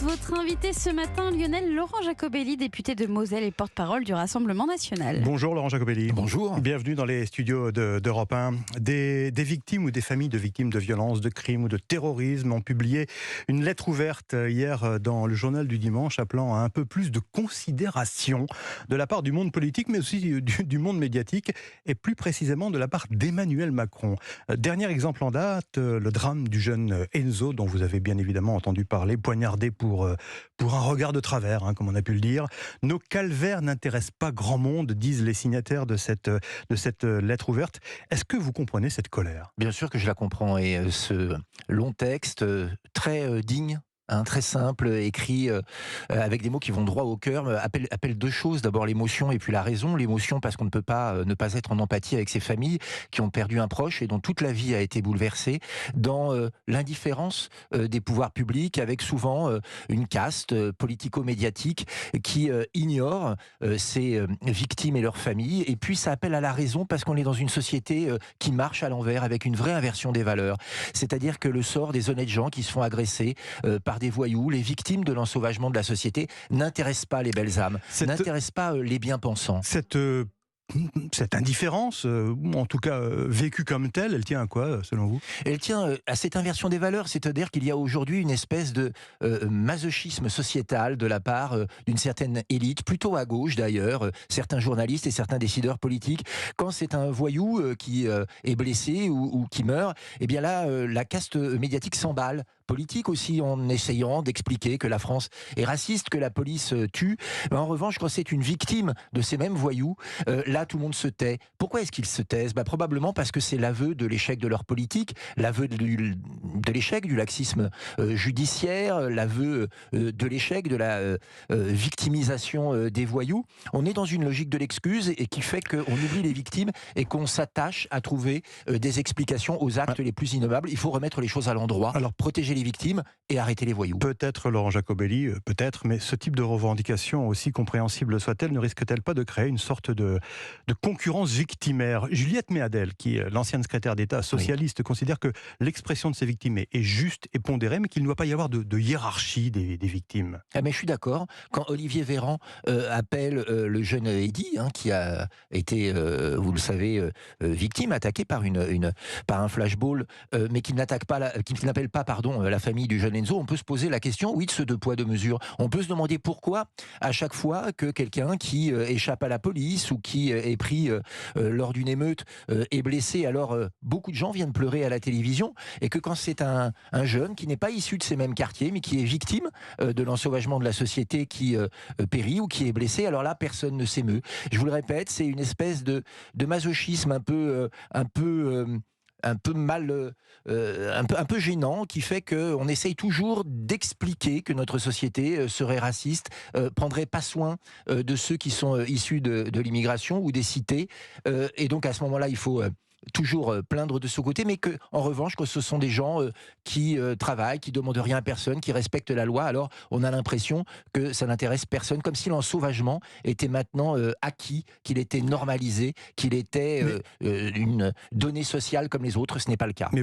Votre invité ce matin, Lionel Laurent Jacobelli, député de Moselle et porte-parole du Rassemblement national. Bonjour Laurent Jacobelli. Bonjour. Bienvenue dans les studios d'Europe 1. Des victimes ou des familles de victimes de violences, de crimes ou de terrorisme ont publié une lettre ouverte hier dans le journal du dimanche appelant à un peu plus de considération de la part du monde politique mais aussi du monde médiatique et plus précisément de la part d'Emmanuel Macron. Dernier exemple en date, le drame du jeune Enzo dont vous avez bien évidemment entendu parler, poignardé pour un regard de travers, comme on a pu le dire. Nos calvaires n'intéressent pas grand monde, disent les signataires de cette lettre ouverte. Est-ce que vous comprenez cette colère ? Bien sûr que je la comprends, et ce long texte très digne, très simple, écrit avec des mots qui vont droit au cœur, appelle deux choses. D'abord l'émotion et puis la raison. L'émotion parce qu'on ne peut pas ne pas être en empathie avec ces familles qui ont perdu un proche et dont toute la vie a été bouleversée, dans l'indifférence des pouvoirs publics, avec souvent une caste politico-médiatique qui ignore ces victimes et leurs familles. Et puis ça appelle à la raison parce qu'on est dans une société qui marche à l'envers, avec une vraie inversion des valeurs. C'est-à-dire que le sort des honnêtes gens qui se font agresser par des voyous, les victimes de l'ensauvagement de la société, n'intéressent pas les belles âmes, n'intéressent pas les bien-pensants. Cette indifférence, ou en tout cas vécue comme telle, elle tient à quoi selon vous ? Elle tient à cette inversion des valeurs, c'est-à-dire qu'il y a aujourd'hui une espèce de masochisme sociétal de la part d'une certaine élite, plutôt à gauche d'ailleurs, certains journalistes et certains décideurs politiques. Quand c'est un voyou qui est blessé ou qui meurt, eh bien là, la caste médiatique s'emballe. Politique aussi, en essayant d'expliquer que la France est raciste, que la police tue. Mais en revanche, quand c'est une victime de ces mêmes voyous, là tout le monde se tait. Pourquoi est-ce qu'ils se taisent ? Probablement parce que c'est l'aveu de l'échec de leur politique, l'aveu de l'échec du laxisme judiciaire, l'aveu de l'échec de la victimisation des voyous. On est dans une logique de l'excuse et qui fait qu'on oublie les victimes et qu'on s'attache à trouver des explications aux actes les plus innommables. Il faut remettre les choses à l'endroit, alors protéger les victimes et arrêter les voyous. Peut-être, Laurent Jacobelli, peut-être, mais ce type de revendication, aussi compréhensible soit-elle, ne risque-t-elle pas de créer une sorte de concurrence victimaire ? Juliette Méadel, qui est l'ancienne secrétaire d'État socialiste, considère que l'expression de ces victimes est juste et pondérée, mais qu'il ne doit pas y avoir de hiérarchie des victimes. Mais je suis d'accord. Quand Olivier Véran appelle le jeune Eddy, qui a été, vous le savez, victime, attaqué par un flashball, mais qui n'appelle pas la famille du jeune Enzo, on peut se poser la question, de ce deux poids deux mesures. On peut se demander pourquoi, à chaque fois que quelqu'un qui échappe à la police ou qui est pris lors d'une émeute est blessé, alors beaucoup de gens viennent pleurer à la télévision, et que quand c'est un jeune qui n'est pas issu de ces mêmes quartiers, mais qui est victime de l'ensauvagement de la société qui périt ou qui est blessé, alors là, personne ne s'émeut. Je vous le répète, c'est une espèce de masochisme un peu gênant, qui fait qu'on essaye toujours d'expliquer que notre société serait raciste, prendrait pas soin de ceux qui sont issus de l'immigration ou des cités, et donc à ce moment-là il faut toujours plaindre de ce côté, mais que, en revanche, que ce sont des gens qui travaillent, qui demandent rien à personne, qui respectent la loi, alors on a l'impression que ça n'intéresse personne, comme si l'ensauvagement était maintenant acquis, qu'il était normalisé, qu'il était une donnée sociale comme les autres. Ce n'est pas le cas.